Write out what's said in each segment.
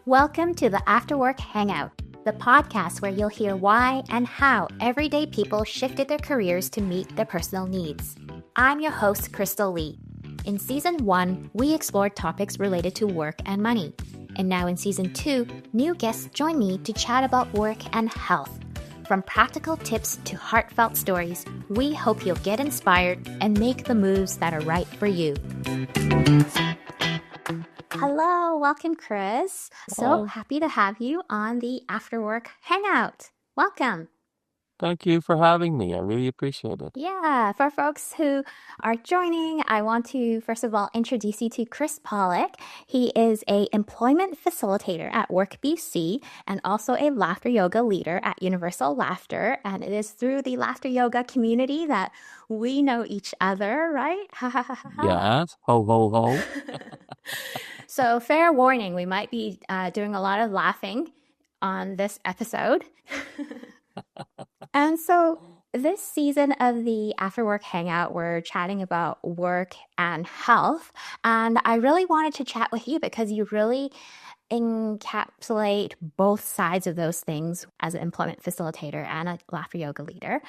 Welcome to the After Work Hangout, the podcast where you'll hear why and how everyday people shifted their careers to meet their personal needs. I'm your host, Crystal Lee. In Season 1, we explored topics related to work and money. And now in Season 2, new guests join me to chat about work and health. From practical tips to heartfelt stories, we hope you'll get inspired and make the moves that are right for you. Hello, welcome, Chris. So happy to have you on the After Work Hangout. Welcome. Thank you for having me. I really appreciate it. Yeah, for folks who are joining, I want to first of all introduce you to Chris Pollock. He is a employment facilitator at Work BC and also a laughter yoga leader at Universal Laughter. And it is through the laughter yoga community that we know each other, right? Yes. Ho, ho, ho. So fair warning, we might be doing a lot of laughing on this episode. And so this season of the After Work Hangout, we're chatting about work and health. And I really wanted to chat with you because you really encapsulate both sides of those things as an employment facilitator and a laughter yoga leader.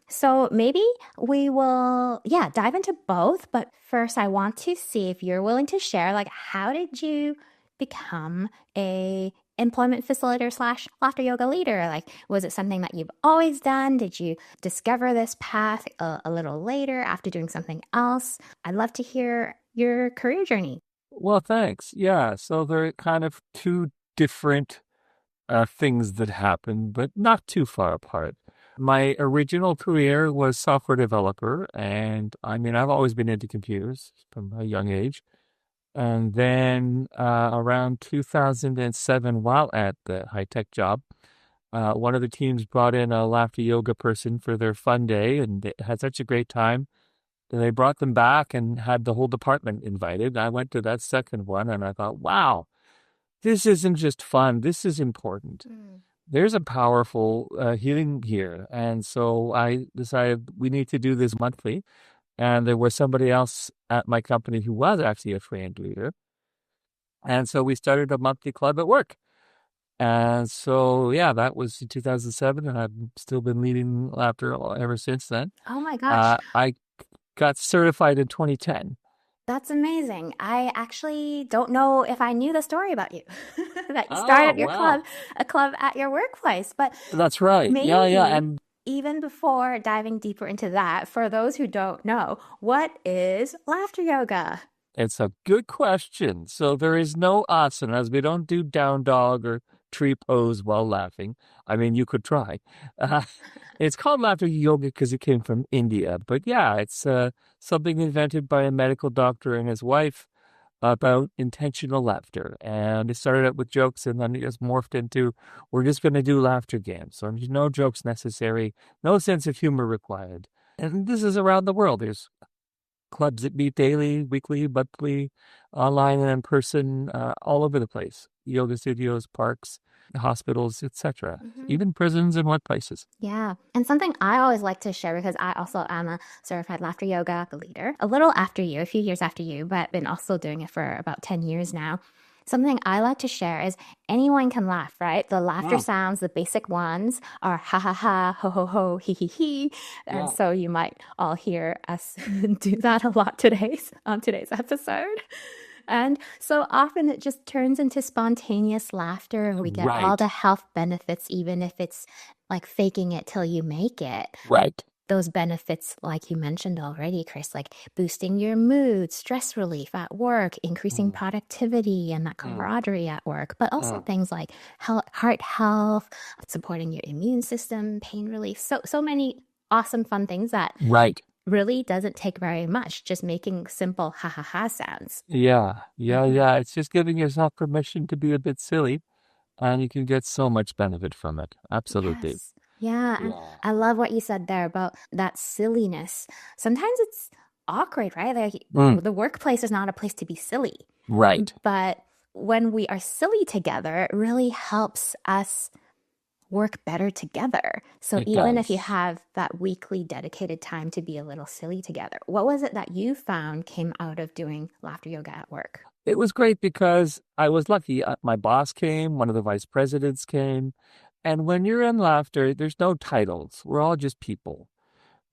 So maybe we will, dive into both. But first, I want to see if you're willing to share, how did you become a employment facilitator / laughter yoga leader? Was it something that you've always done? Did you discover this path a little later after doing something else? I'd love to hear your career journey. Well, thanks. Yeah. So there are kind of two different things that happened, but not too far apart. My original career was software developer, and I've always been into computers from a young age. And then around 2007, while at the high-tech job, one of the teams brought in a laughter yoga person for their fun day, and they had such a great time. They brought them back and had the whole department invited. I went to that second one, and I thought, wow, this isn't just fun. This is important. There's a powerful healing here. And so I decided we need to do this monthly. And there was somebody else at my company who was actually a trained leader. And so we started a monthly club at work. And so, that was in 2007, and I've still been leading laughter ever since then. Oh my gosh. I got certified in 2010. That's amazing. I actually don't know if I knew the story about you, that you started your club, a club at your workplace. But that's right. Maybe, And even before diving deeper into that, for those who don't know, what is laughter yoga? It's a good question. So there is no asanas. We don't do down dog or tree pose while laughing. You could try. It's called laughter yoga because it came from India. But it's something invented by a medical doctor and his wife about intentional laughter. And it started out with jokes, and then it just morphed into, we're just going to do laughter games. So there's no jokes necessary, no sense of humor required. And this is around the world. There's clubs that meet daily, weekly, monthly, online and in person, all over the place. Yoga studios, parks, hospitals, etc. Even prisons and workplaces. Yeah. And something I always like to share, because I also am a certified laughter yoga leader, a little after you, a few years after you, but been also doing it for about 10 years now. Something I like to share is anyone can laugh, right? The laughter sounds, the basic ones are ha ha ha, ho ho ho, he he he. And so you might all hear us do that a lot on today's episode. And so often it just turns into spontaneous laughter, and we get all the health benefits, even if it's like faking it till you make it. Right. Those benefits, like you mentioned already, Chris, like boosting your mood, stress relief at work, increasing productivity and that camaraderie at work, but also things like heart health, supporting your immune system, pain relief. So many awesome, fun things that really doesn't take very much, just making simple ha ha ha sounds. Yeah. It's just giving yourself permission to be a bit silly, and you can get so much benefit from it. Absolutely. Yes. Yeah, and I love what you said there about that silliness. Sometimes it's awkward, right? The workplace is not a place to be silly. Right. But when we are silly together, it really helps us work better together. So even if you have that weekly dedicated time to be a little silly together, what was it that you found came out of doing laughter yoga at work? It was great because I was lucky. My boss came, one of the vice presidents came. And when you're in laughter, there's no titles. We're all just people.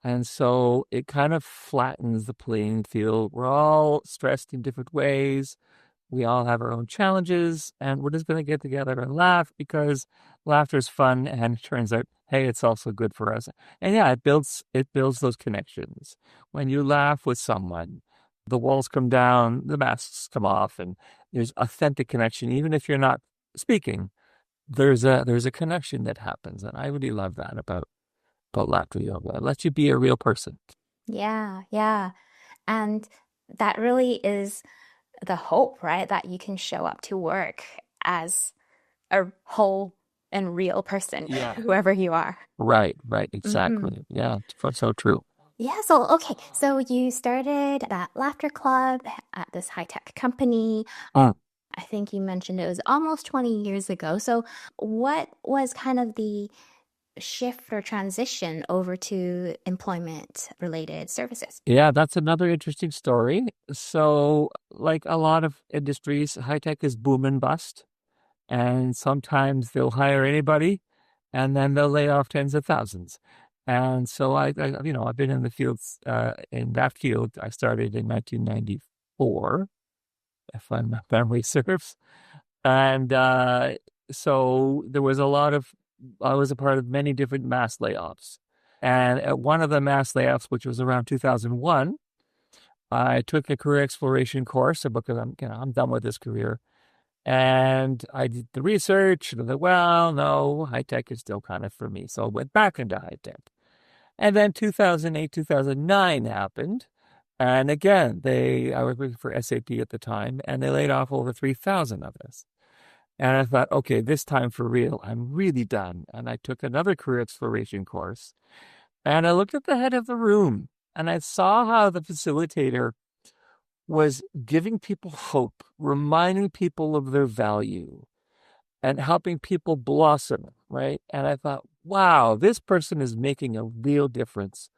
And so it kind of flattens the playing field. We're all stressed in different ways. We all have our own challenges, and we're just going to get together and laugh because laughter is fun. And it turns out, hey, it's also good for us. And yeah, it builds those connections. When you laugh with someone, the walls come down, the masks come off, and there's authentic connection. Even if you're not speaking, there's a connection that happens, and I really love that about laughter yoga. It lets you be a real person. Yeah, yeah. And that really is the hope, right? That you can show up to work as a whole and real person, Yeah. whoever you are. Right, Hmm. exactly. Yeah, so true. Yeah, so okay, so you started that laughter club at this high-tech company. Mm. I think you mentioned it was almost 20 years ago. So what was kind of the shift or transition over to employment related services? Yeah, that's another interesting story. So, like a lot of industries, high tech is boom and bust, and sometimes they'll hire anybody, and then they'll lay off tens of thousands. And so I've been in the fields, in that field. I started in 1994, if my memory serves. And so there was a lot of, I was a part of many different mass layoffs. And at one of the mass layoffs, which was around 2001, I took a career exploration course because I'm done with this career. And I did the research and I thought, well, no, high tech is still kind of for me. So I went back into high tech. And then 2008, 2009 happened. And again, I was working for SAP at the time, and they laid off over 3,000 of us. And I thought, okay, this time for real, I'm really done. And I took another career exploration course. And I looked at the head of the room and I saw how the facilitator was giving people hope, reminding people of their value, and helping people blossom, right? And I thought, wow, this person is making a real difference.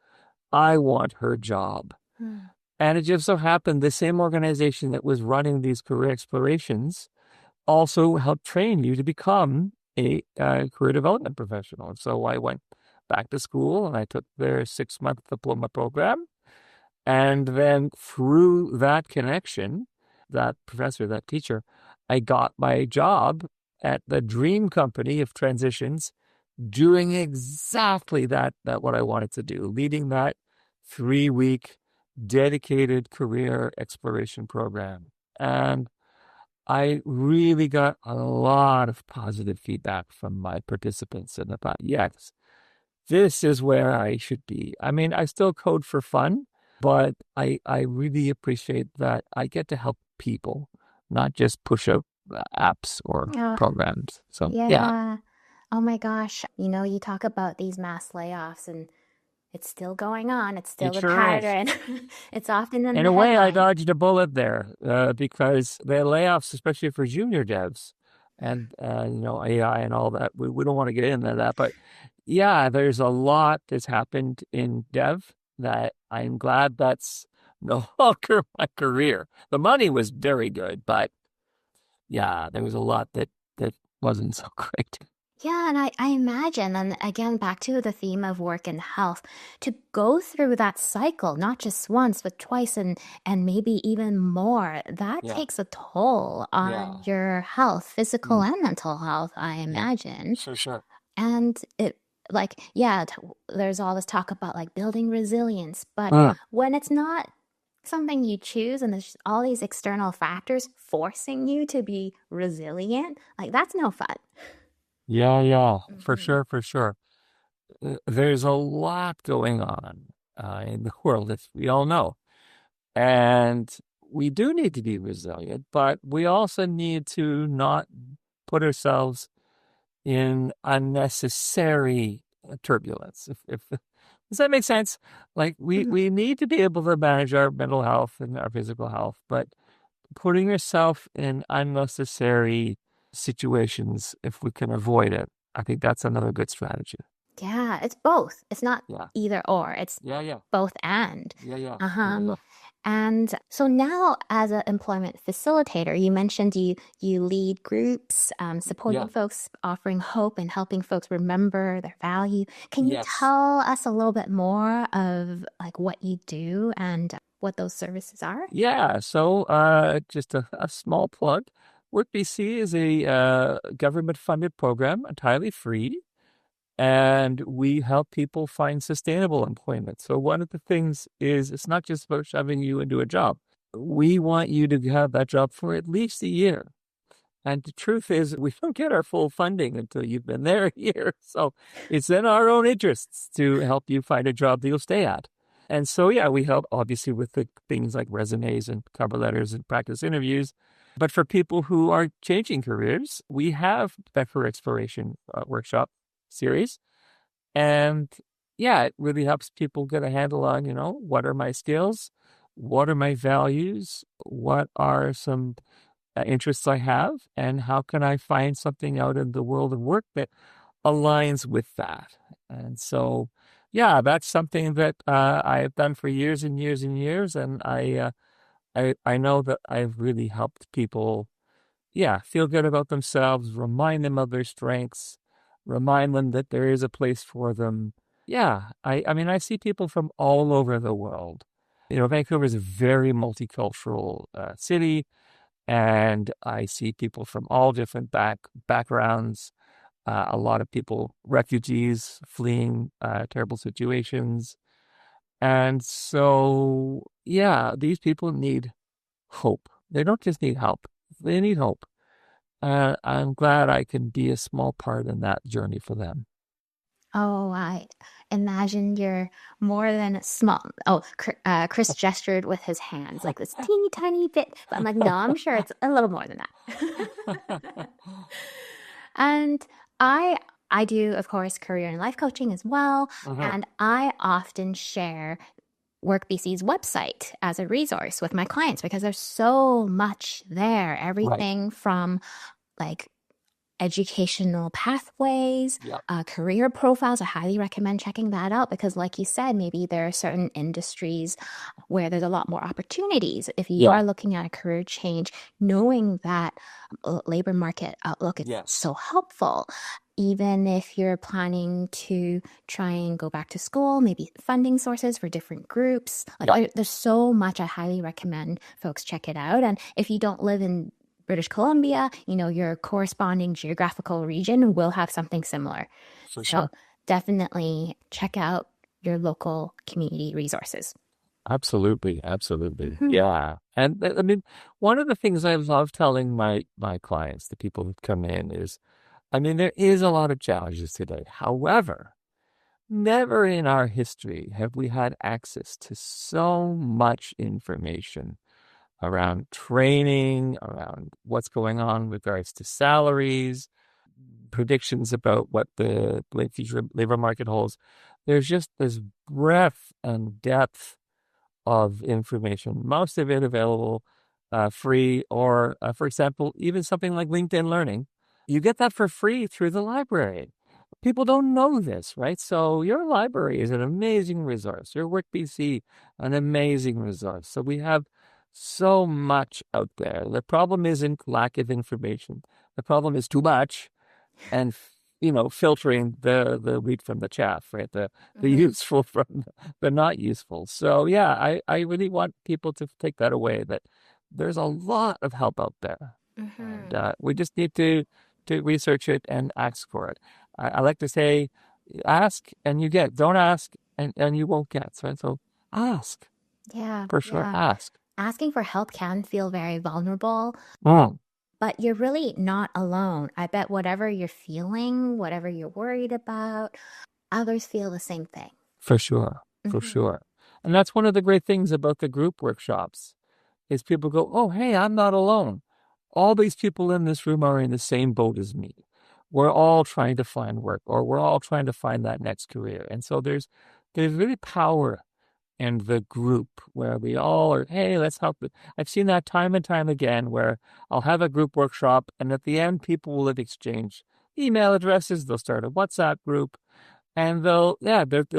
I want her job. Hmm. And it just so happened the same organization that was running these career explorations also help train you to become a career development professional. And so I went back to school and I took their 6-month diploma program. And then through that connection, that professor, that teacher, I got my job at the dream company of transitions, doing exactly that what I wanted to do, leading that 3-week dedicated career exploration program. And I really got a lot of positive feedback from my participants, and I thought, yes, this is where I should be. I mean, I still code for fun, but I really appreciate that I get to help people, not just push out apps or Oh, programs. So, yeah, yeah. Oh my gosh. You talk about these mass layoffs and it's still going on. It's it still a sure is. pattern. It's often in In the a way, I headlines. dodged a bullet there because the layoffs, especially for junior devs and AI and all that, we don't want to get into that. But yeah, there's a lot that's happened in dev that I'm glad that's no longer my career. The money was very good, but yeah, there was a lot that wasn't so great. Yeah, and I imagine, and again, back to the theme of work and health, to go through that cycle, not just once, but twice and maybe even more, that Yeah, takes a toll on yeah, your health, physical mm, and mental health, I yeah, imagine. sure. And like, yeah, there's all this talk about like building resilience, but Mm. when it's not something you choose and there's all these external factors forcing you to be resilient, like that's no fun. Yeah, for Hmm. sure, for sure. There's a lot going on in the world, as we all know. And we do need to be resilient, but we also need to not put ourselves in unnecessary turbulence. Does that make sense? Like Hmm. we need to be able to manage our mental health and our physical health, but putting yourself in unnecessary situations, if we can avoid it, I think that's another good strategy. Yeah, it's both. It's not Yeah. either or. It's Yeah. both and. Yeah. Uh-huh. Yeah. And so now, as an employment facilitator, you mentioned you lead groups, Yeah. supporting folks, offering hope, and helping folks remember their value. Can you Yes. tell us a little bit more of like what you do and what those services are? Yeah. So just a small plug. Work BC is a government-funded program, entirely free, and we help people find sustainable employment. So one of the things is it's not just about shoving you into a job. We want you to have that job for at least a year. And the truth is, we don't get our full funding until you've been there a year. So it's in our own interests to help you find a job that you'll stay at. And so, yeah, we help obviously with the things like resumes and cover letters and practice interviews. But for people who are changing careers, we have Becker Exploration Workshop series. And yeah, it really helps people get a handle on, what are my skills? What are my values? What are some interests I have, and how can I find something out in the world of work that aligns with that? And so, yeah, that's something that I have done for years and years and years, and I know that I've really helped people, yeah, feel good about themselves, remind them of their strengths, remind them that there is a place for them. Yeah, I mean, I see people from all over the world. Vancouver is a very multicultural city. And I see people from all different backgrounds. A lot of people, refugees fleeing terrible situations. And so, yeah, these people need hope. They don't just need help, they need hope. I'm glad I can be a small part in that journey for them. Oh, I imagine you're more than a small. Oh, Chris gestured with his hands like this teeny tiny bit, but I'm like, no, I'm sure it's a little more than that. And I I do, of course, career and life coaching as well, Uh-huh. and I often share WorkBC's website as a resource with my clients because there's so much there. Right. Everything from like educational pathways, Yeah. career profiles. I highly recommend checking that out because, like you said, maybe there are certain industries where there's a lot more opportunities. If you Yeah. are looking at a career change, knowing that labor market outlook is Yes. so helpful. Even if you're planning to try and go back to school, maybe funding sources for different groups. Like, Yeah. there's so much I highly recommend folks check it out. And if you don't live in British Columbia, your corresponding geographical region will have something similar. For So sure. definitely check out your local community resources. Absolutely, absolutely. Mhm. Yeah. And I mean, one of the things I love telling my clients, the people who come in is, I mean, there is a lot of challenges today. However, never in our history have we had access to so much information around training, around what's going on with regards to salaries, predictions about what the future labor market holds. There's just this breadth and depth of information, most of it available free, or, for example, even something like LinkedIn Learning. You get that for free through the library. People don't know this, right? So your library is an amazing resource. Your Work BC, an amazing resource. So we have so much out there. The problem isn't lack of information. The problem is too much, and filtering the wheat from the chaff, right? The Mhm. useful from the not useful. So yeah, I really want people to take that away, that there's a lot of help out there, and Mhm. we just need to research it and ask for it. I like to say, ask and you get. Don't ask and you won't get. So ask, Yeah, for sure. yeah. Ask. Asking for help can feel very vulnerable, Mm, but you're really not alone. I bet whatever you're feeling, whatever you're worried about, others feel the same thing. for sure, for Mhm. sure. And that's one of the great things about the group workshops is people go, oh, hey, I'm not alone. All these people in this room are in the same boat as me. We're all trying to find work, or we're all trying to find that next career. And so there's really power in the group where we all are, hey, let's help. I've seen that time and time again where I'll have a group workshop, and at the end, people will have exchanged email addresses. They'll start a WhatsApp group, and they'll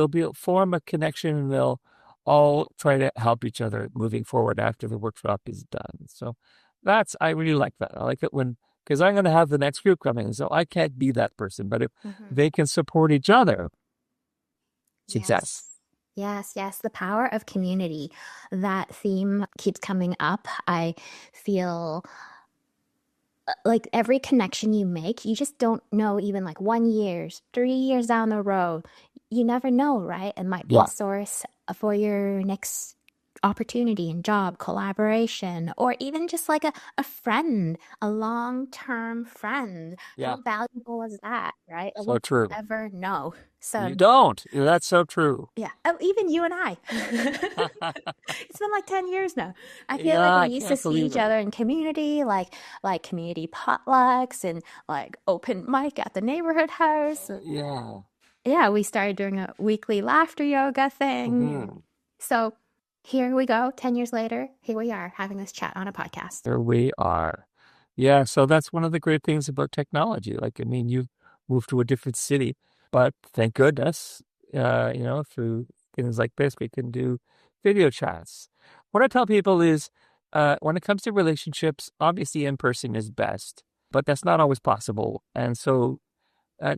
be form a connection, and they'll all try to help each other moving forward after the workshop is done. So I really like that. I like it because I'm going to have the next group coming. So I can't be that person, but if Mhm. they can support each other, success. Yes. Yes, yes. The power of community. That theme keeps coming up. I feel like every connection you make, you just don't know, even like 1 year, 3 years down the road, you never know, right? It might be a Yeah. source for your next opportunity and job, collaboration, or even just like a friend, a long-term friend. Yeah. How valuable is that, right? And So we'll true. never know. You So don't. That's so true. yeah. Oh, even you and I. It's been like 10 years now. I feel Yeah, like we I used to can't see believe each it. other in community, like community potlucks and like open mic at the neighborhood house. Yeah. Yeah, we started doing a weekly laughter yoga thing. And Hmm. so here we go, 10 years later, here we are having this chat on a podcast. There we are. Yeah, so that's one of the great things about technology. Like, I mean, you moved to a different city, but thank goodness, through things like this, we can do video chats. What I tell people is, when it comes to relationships, obviously in person is best, but that's not always possible. And so,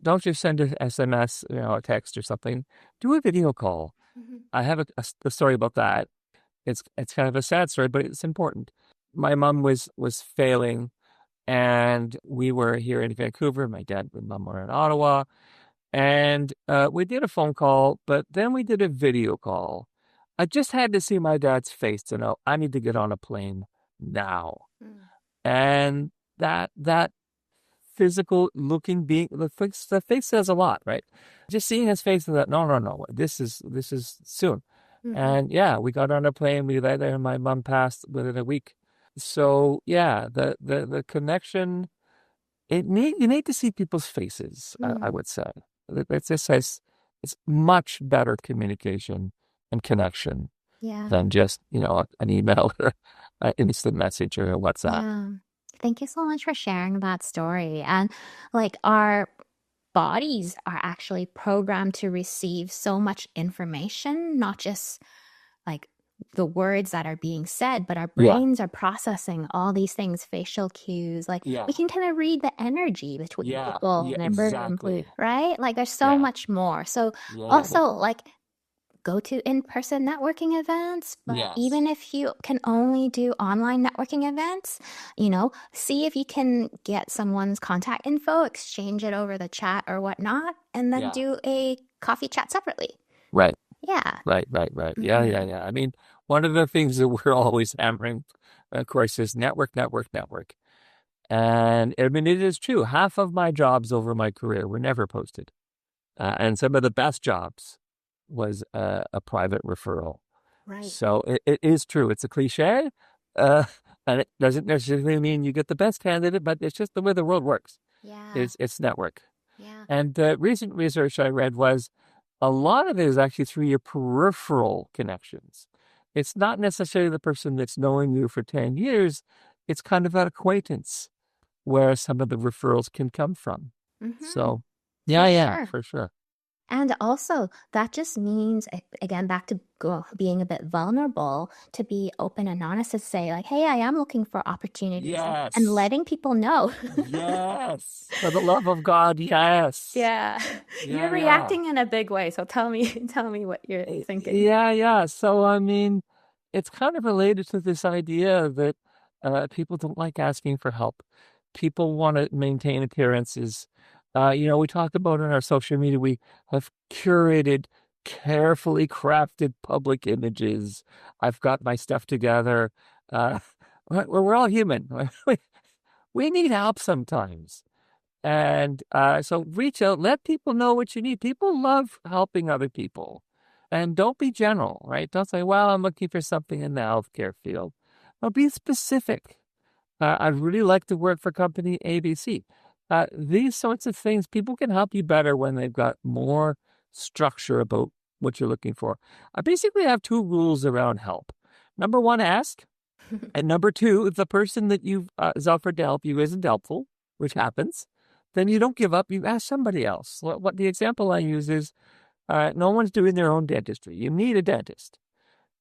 don't just send an SMS, a text or something. Do a video call. Mhm. I have a story about that. It's kind of a sad story, but it's important. My mom was failing, and we were here in Vancouver. My dad and mom were in Ottawa, and we did a phone call, but then we did a video call. I just had to see my dad's face to know I need to get on a plane now, Mm. and that physical looking being the face says a lot, right? Just seeing his face and that no, this is soon. Mhm. And yeah, we got on a plane, we lay there, and my mom passed within a week. So yeah, the connection, you need to see people's faces, I Mm. would say. It's just it's much better communication and connection Yeah. than just, an email or an instant message or a WhatsApp. Yeah. Thank you so much for sharing that story. And like our bodies are actually programmed to receive so much information, not just like the words that are being said, but our Yeah. brains are processing all these things, facial cues. Like Yeah. we can kind of read the energy between Yeah. people Yeah, in a room, exactly. right? Like there's so Yeah. much more. So Yeah. also like go to in-person networking events, but Yes. even if you can only do online networking events, see if you can get someone's contact info, exchange it over the chat or whatnot, and then Yeah. do a coffee chat separately. Right. Yeah. Right. Right. Right. Yeah. Yeah. Hmm. Yeah. I mean, one of the things that we're always hammering, of course, is network, network, network. And I mean, it is true. Half of my jobs over my career were never posted. And some of the best jobs was a private referral. Right. So it is true. It's a cliche. Uh, and it doesn't necessarily mean you get the best candidate, but it's just the way the world works. Yeah. It's network. Yeah. And recent research I read was a lot of it is actually through your peripheral connections. It's not necessarily the person that's knowing you for 10 years. It's kind of that acquaintance where some of the referrals can come from. Hmm. So, For yeah, sure. for sure. And also, that just means, again, back to being a bit vulnerable, to be open and honest to say, like, hey, I am looking for opportunities and Yes. letting people know. Yes. For the love of God, yes. Yeah. You're Yeah, yeah. reacting in a big way. So tell me, tell me what you're thinking. Yeah, yeah. So, I mean, it's kind of related to this idea that people don't like asking for help. People want to maintain appearances. We talk about in our social media, we have curated, carefully crafted public images. I've got my stuff together. Uh, we're all human. We need help sometimes. And so reach out, let people know what you need. People love helping other people. And don't be general, right? Don't say, well, I'm looking for something in the healthcare field. No, be specific. I'd really like to work for company ABC. These sorts of things, people can help you better when they've got more structure about what you're looking for. I basically have two rules around help. Number one, ask. And number two, if the person that you've is offered to help you isn't helpful, which happens, then you don't give up. You ask somebody else. What the example I use is no one's doing their own dentistry. You need a dentist.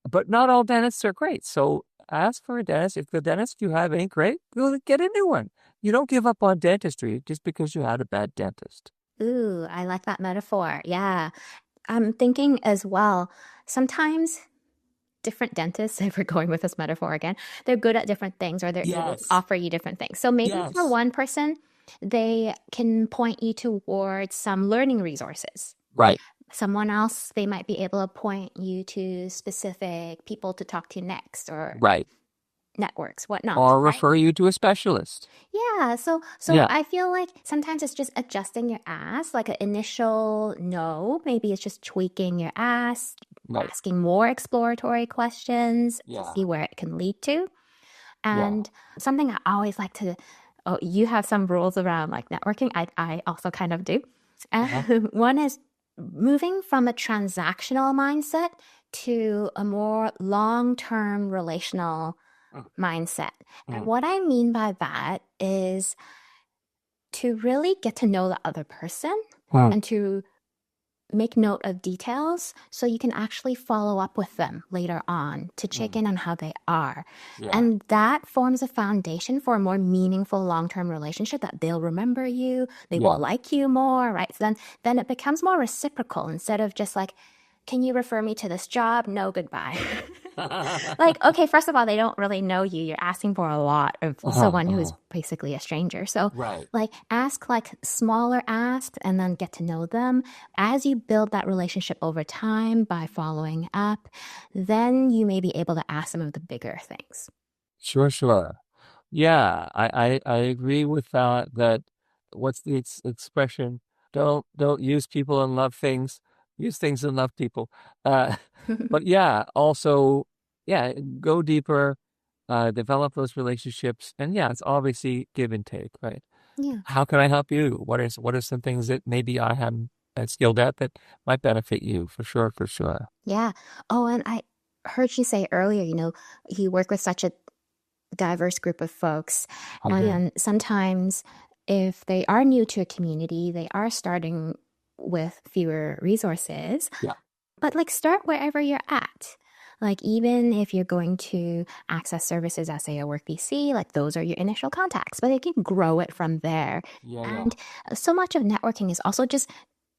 But not all dentists are great. So ask for a dentist. If the dentist you have ain't great, go get a new one. You don't give up on dentistry just because you had a bad dentist. Ooh, I like that metaphor. Yeah. I'm thinking as well, sometimes different dentists, if we're going with this metaphor again, they're good at different things or they will Yes. offer you different things. So maybe for Yes. one person, they can point you towards some learning resources. Right. Someone else, they might be able to point you to specific people to talk to next or Right. networks, whatnot, Or right? refer you to a specialist. Yeah, so Yeah. I feel like sometimes it's just adjusting your ask, like an initial no, maybe it's just tweaking your ask, Right. asking more exploratory questions to Yeah. see where it can lead to. Yeah. And something I always like to, oh, you have some rules around like networking. I also kind of do. Uh-huh. One is moving from a transactional mindset to a more long-term relational mindset. And Mm. what I mean by that is to really get to know the other person Mm. and to make note of details so you can actually follow up with them later on to check Mm. in on how they are. Yeah. And that forms a foundation for a more meaningful long-term relationship that they'll remember you, they will Yeah. like you more, right? So then it becomes more reciprocal instead of just like, can you refer me to this job? No, goodbye. Like, okay, first of all, they don't really know you. You're asking for a lot of Uh-huh. someone who's Uh-huh. basically a stranger. So, Right. like, ask like smaller asks and then get to know them. As you build that relationship over time by following up, then you may be able to ask some of the bigger things. Sure, sure. Yeah, I agree with that. That what's the expression? Don't use people and love things. Use things and love people. Uh, but yeah, also, yeah, go deeper, develop those relationships, and yeah, it's obviously give and take, right? Yeah. How can I help you? What are some things that maybe I am skilled at that might benefit you? For sure, for sure. Yeah. Oh, and I heard you say earlier, you work with such a diverse group of folks. I do. And sometimes, if they are new to a community, they are starting with fewer resources. Yeah. But like, start wherever you're at. Like, even if you're going to access services as, say, a work VC, like, those are your initial contacts, but they can grow it from there. Yeah, yeah. And so much of networking is also just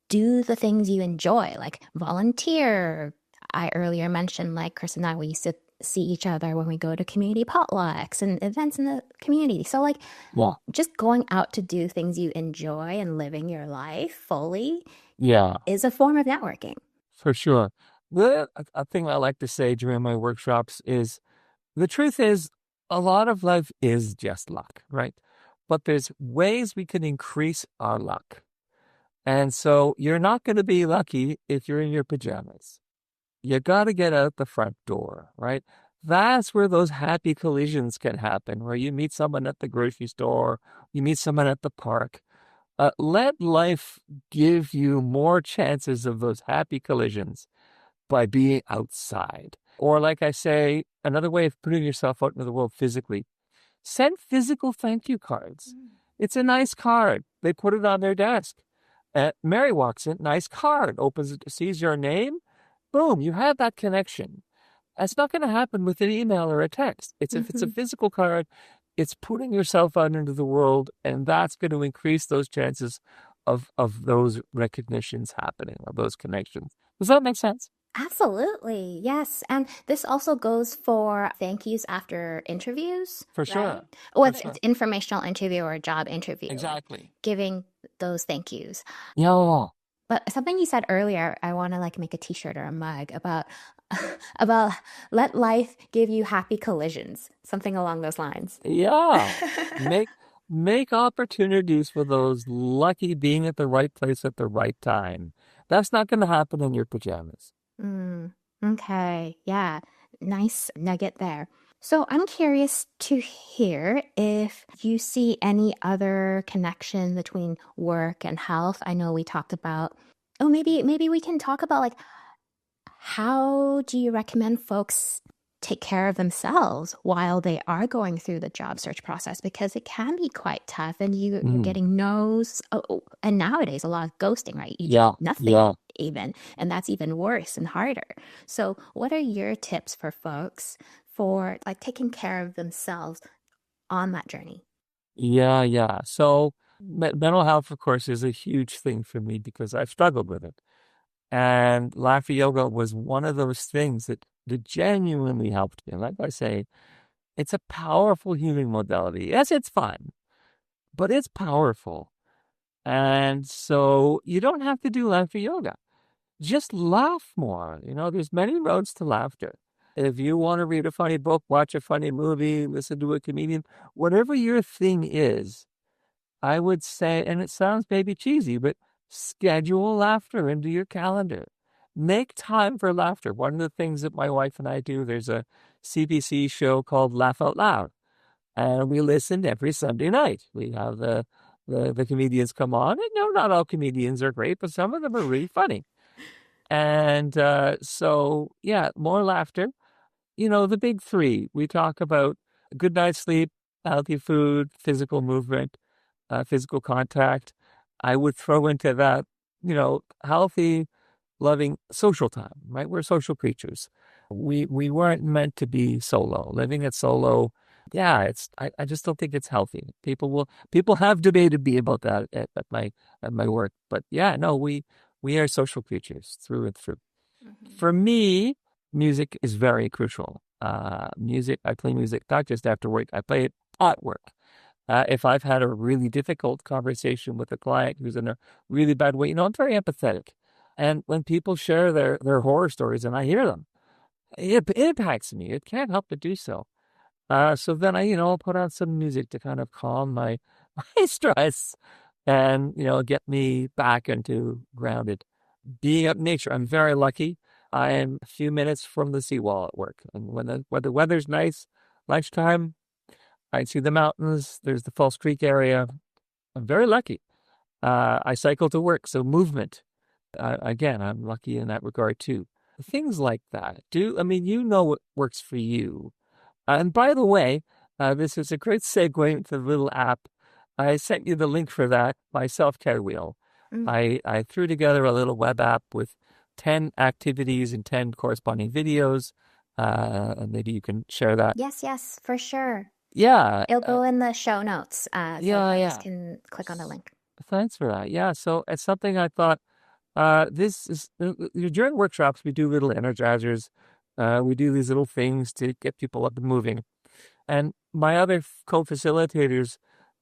do the things you enjoy, like volunteer. I earlier mentioned, like, Chris and I, we used to see each other when we go to community potlucks and events in the community. So, like, Yeah. just going out to do things you enjoy and living your life fully Yeah. is a form of networking. For sure. A thing I like to say during my workshops is the truth is a lot of life is just luck, right? But there's ways we can increase our luck. And so you're not going to be lucky if you're in your pajamas. You got to get out the front door, right? That's where those happy collisions can happen, where you meet someone at the grocery store, you meet someone at the park. Let life give you more chances of those happy collisions by being outside. Or, like I say, another way of putting yourself out into the world physically, send physical thank you cards. It's a nice card. They put it on their desk. Mary walks in, nice card, opens it, sees your name. Boom, you have that connection. That's not going to happen with an email or a text. If it's a Mm-hmm. physical card, it's putting yourself out into the world, and that's going to increase those chances of those recognitions happening, of those connections. Does that make sense? Absolutely. Yes. And this also goes for thank yous after interviews, For right? sure. For Whether it's sure. informational interview or a job interview, like Exactly. giving those thank yous. Yeah. But something you said earlier, I want to like make a t-shirt or a mug about about let life give you happy collisions, something along those lines. Yeah. Make make opportunities for those lucky being at the right place at the right time. That's not going to happen in your pajamas. Mm, okay. Yeah. Nice nugget there. So I'm curious to hear if you see any other connection between work and health. I know we talked about, maybe we can talk about like how do you recommend folks take care of themselves while they are going through the job search process because it can be quite tough and you're Mm. getting no's. Oh, and nowadays, a lot of ghosting, right? You get Yeah, nothing yeah. even, and that's even worse and harder. So, what are your tips for folks for like taking care of themselves on that journey? Yeah, yeah. So mental health, of course, is a huge thing for me because I've struggled with it. And laughter yoga was one of those things that genuinely helped me. And like I say, it's a powerful healing modality. Yes, it's fun, but it's powerful. And so you don't have to do laughter yoga. Just laugh more. There's many roads to laughter. If you want to read a funny book, watch a funny movie, listen to a comedian, whatever your thing is, I would say, and it sounds maybe cheesy, but schedule laughter into your calendar. Make time for laughter. One of the things that my wife and I do, there's a CBC show called Laugh Out Loud, and we listen every Sunday night. We have the comedians come on, and no, not all comedians are great, but some of them are really funny. And so, yeah, more laughter. The big three. We talk about a good night's sleep, healthy food, physical movement, physical contact. I would throw into that, healthy, loving social time, right? We're social creatures. We weren't meant to be solo. Living it solo, yeah, I just don't think it's healthy. People have debated me about that at my work. But yeah, no, we are social creatures through and through. Mm-hmm. For me, music is very crucial. I play music not just after work, I play it at work. If I've had a really difficult conversation with a client who's in a really bad way, I'm very empathetic. And when people share their horror stories and I hear them, it impacts me. It can't help but do so. So then I'll put on some music to kind of calm my, my stress and, get me back into grounded. Being up in nature, I'm very lucky. I am a few minutes from the seawall at work. And when the weather's nice, lunchtime, I see the mountains. There's the False Creek area. I'm very lucky. I cycle to work, so movement. Again, I'm lucky in that regard too. Things like that. You know what works for you. And by the way, this is a great segue into the little app. I sent you the link for that, my self-care wheel. Mm. I threw together a little web app with 10 activities and 10 corresponding videos. And maybe you can share that. Yes, yes, for sure. Yeah, It'll go in the show notes, so yeah, folks yeah. can click on the link. Thanks for that. Yeah, so it's something I thought this is during workshops we do little energizers. We do these little things to get people up and moving. And my other co-facilitators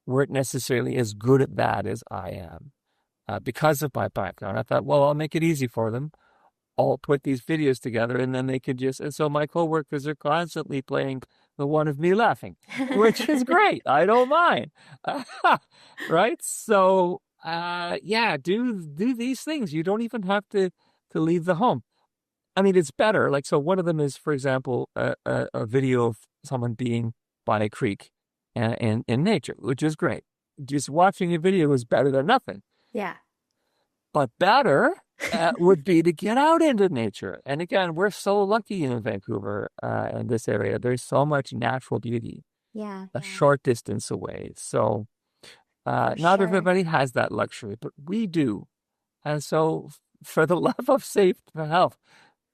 weren't necessarily as good at that as I am because of my background. I thought, well, I'll make it easy for them. I'll put these videos together and then they could and so my coworkers are constantly playing the one of me laughing, which is great. I don't mind. Right? So, yeah, do these things. You don't even have to leave the home. I mean, it's better. Like, so one of them is, for example, a video of someone being by a creek and in nature, which is great. Just watching a video is better than nothing. Yeah. But better would be to get out into nature. And again, we're so lucky in Vancouver, in this area. There's so much natural beauty Yeah, a yeah, short distance away. So for not sure. everybody has that luxury, but we do. And so for the love of safety and health,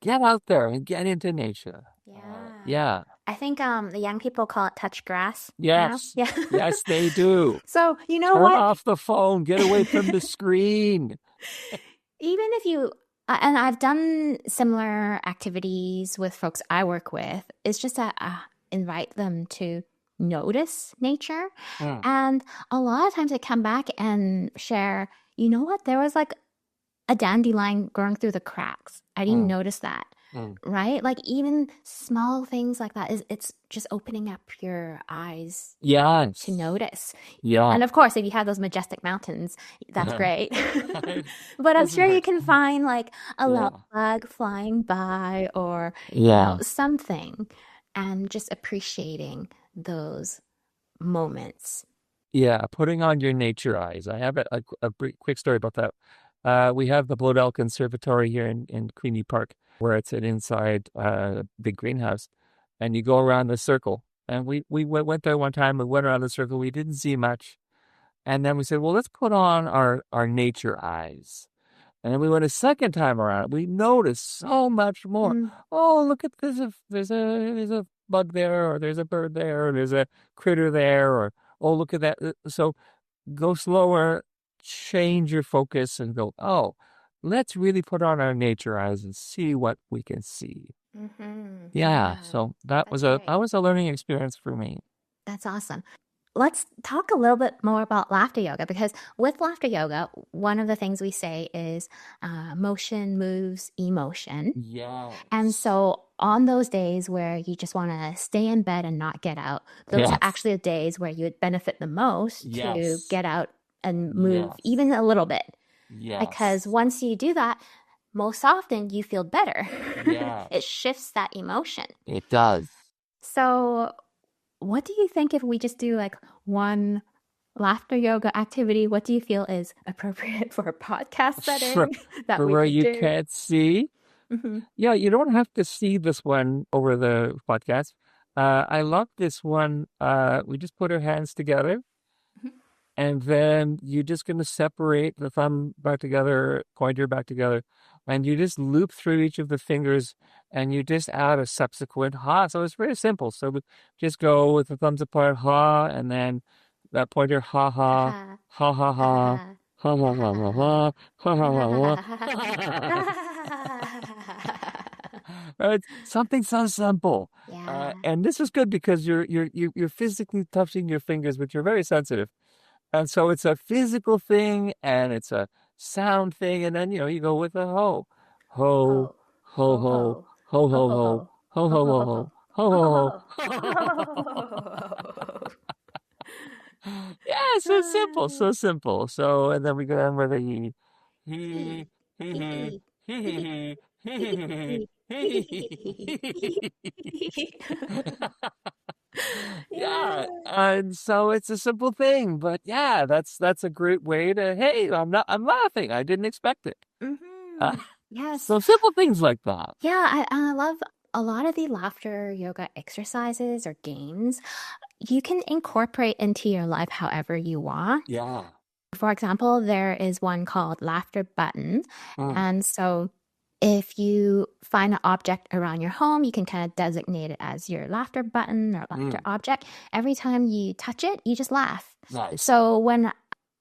get out there and get into nature. Yeah. Yeah. I think the young people call it touch grass now. Yes. Yeah. Yes, they do. So, you know Turn what? off the phone. Get away from the screen. Even if you, and I've done similar activities with folks I work with, it's just to invite them to notice nature. Mm, And a lot of times they come back and share, you know what? There was like a dandelion growing through the cracks. I didn't mm, notice that. mm. Right? Like even small things like that is it's just opening up your eyes to Yes. notice. Yeah. And of course, if you have those majestic mountains, that's great. It But I'm doesn't sure you hurt. can find like a Yeah. love bug flying by or, Yeah. something and just appreciating those moments. Yeah. Putting on your nature eyes. I have a quick story about that. We have the Bloedel Conservatory here in Queenie Park, where it's an inside big greenhouse. and you go around the circle. And we went there one time. We went around the circle. We didn't see much, and then we said, "Well, let's put on our nature eyes." And then we went a second time around. We noticed so much more. Mm, Oh, look at this! There's a bug there, or there's a bird there, or there's a critter there, or oh, look at that. So go slower, change your focus, and go. Oh, let's really put on our nature eyes and see what we can see. Yeah. yeah, So that was that's a great. that was a learning experience for me. That's awesome. Let's talk a little bit more about laughter yoga because with laughter yoga, one of the things we say is motion moves emotion. And Yes. so on those days where you just want to stay in bed and not get out, those are Yes. actually the days where you would benefit the most to Yes. get out and move Yes. even a little bit. Because Yes. once you do that, most often you feel better. It Yes. shifts that emotion. It does. So, what do you think if we just do like one laughter yoga activity? What do you feel is appropriate for a podcast For setting that for we where could you do? can't see. Hmm. Yeah, you don't have to see this one over the podcast. I love this one. We just put our hands together, and then you're just going to separate the thumb back together, pointer back together, and you just loop through each of the fingers, and you just add a subsequent ha. So it's very simple. So we just go with the thumbs apart, ha, and then that pointer, ha Ha ha, ha ha ha ha ha ha, ha ha ha ha ha ha ha ha, ha ha ha ha ha. ha. Right? Something so simple. Yeah. And this is good because you're physically touching your fingers, which are very sensitive. And so it's a physical thing and it's a sound thing. And then, you go with a ho. Ho, Ho ho, ho ho, ho ho, ho ho, ho ho, ho ho, ho ho, ho ho, ho ho, ho ho ho ho, ho ho, ho. ho. Yeah, so simple, so simple. So, and then we go on with a he, he, he, he, he, he, he, he, Yeah, Yeah. and so it's a simple thing, but yeah, that's a great way to, hey, I'm laughing. I didn't expect it. Uh, Mm-hmm. Yes. so simple things like that. Yeah, I love a lot of the laughter yoga exercises or games. You can incorporate into your life however you want. Yeah. For example, there is one called Laughter Button. Mm, And so if you find an object around your home, you can kind of designate it as your laughter button or laughter mm, object. Every time you touch it, you just laugh. nice. So when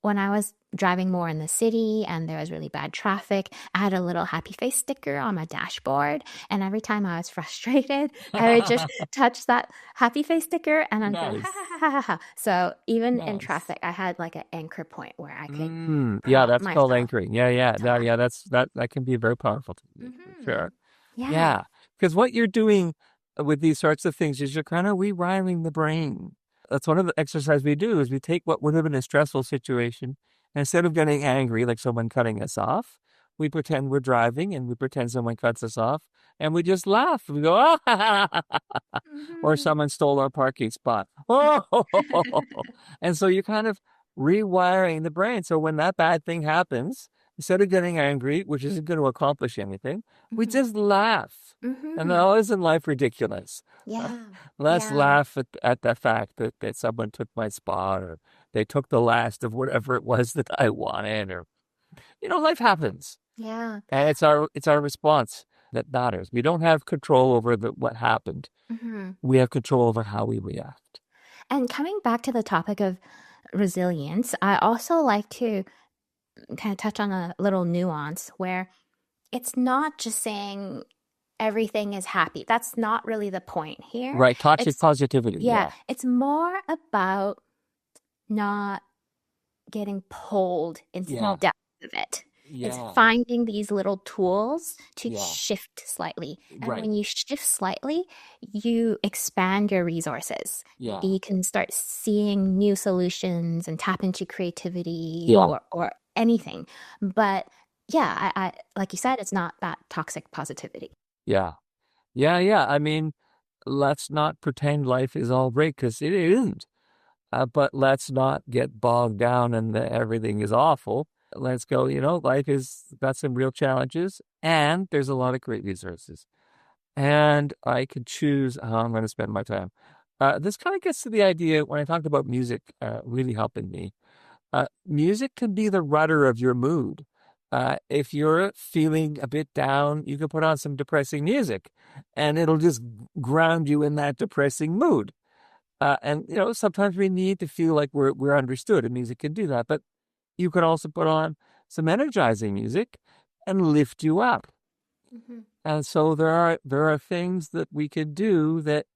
I was driving more in the city and there was really bad traffic, I had a little happy face sticker on my dashboard. And every time I was frustrated, I would just touch that happy face sticker and then go, ha Nice. ha ha ha ha. So even in Nice. traffic, I had like an anchor point where I could Yeah, prompt that's called myself anchoring. Yeah, yeah. to laugh. That can be very powerful to me for Hmm. sure. Yeah. Yeah, because what you're doing with these sorts of things is you're kind of rewiring the brain. That's one of the exercises we do is we take what would have been a stressful situation, and instead of getting angry like someone cutting us off, we pretend we're driving and we pretend someone cuts us off, and we just laugh. We go, ah, or Hmm. someone stole our parking spot. Oh, and so you're kind of rewiring the brain. So when that bad thing happens, instead of getting angry, which isn't going to accomplish anything, we Hmm. just laugh. And Hmm. now isn't life ridiculous? Yeah. Let's Yeah. laugh at the fact that someone took my spot or they took the last of whatever it was that I wanted or life happens. Yeah. And it's our response that matters. We don't have control over what happened. Hmm. We have control over how we react. And coming back to the topic of resilience, I also like to kind of touch on a little nuance where it's not just saying everything is happy. That's not really the point here. Right. Toxic It's, positivity. yeah, Yeah. it's more about not getting pulled into the Yeah. depth of it. It's Yeah. finding these little tools to Yeah. shift slightly. And Right. when you shift slightly, you expand your resources. Yeah. You can start seeing new solutions and tap into creativity Yeah. or anything. But yeah, I like you said, it's not that toxic positivity. Yeah. Yeah. Yeah. I mean, let's not pretend life is all great because it isn't. But let's not get bogged down and everything is awful. Let's go, life is got some real challenges and there's a lot of great resources. and I could choose how I'm going to spend my time. This kind of gets to the idea when I talked about music really helping me. Music can be the rudder of your mood. If you're feeling a bit down, you can put on some depressing music and it'll just ground you in that depressing mood. And sometimes we need to feel like we're understood, and music can do that. But you can also put on some energizing music and lift you up. Mhm. And so there are things that we can do that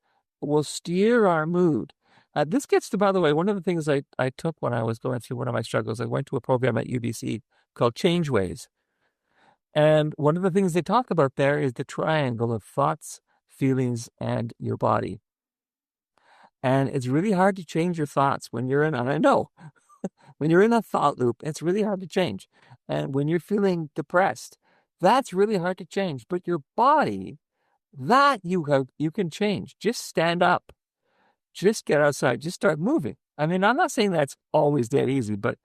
will steer our mood. This gets to, by the way, one of the things I took when I was going through one of my struggles. I went to a program at UBC called Changeways. And one of the things they talk about there is the triangle of thoughts, feelings, and your body. And it's really hard to change your thoughts when you're in, and I know when you're in a thought loop, it's really hard to change. And when you're feeling depressed, that's really hard to change. But your body, that you can change. Just stand up. Just get outside. Just start moving. I mean, I'm not saying that's always that easy, but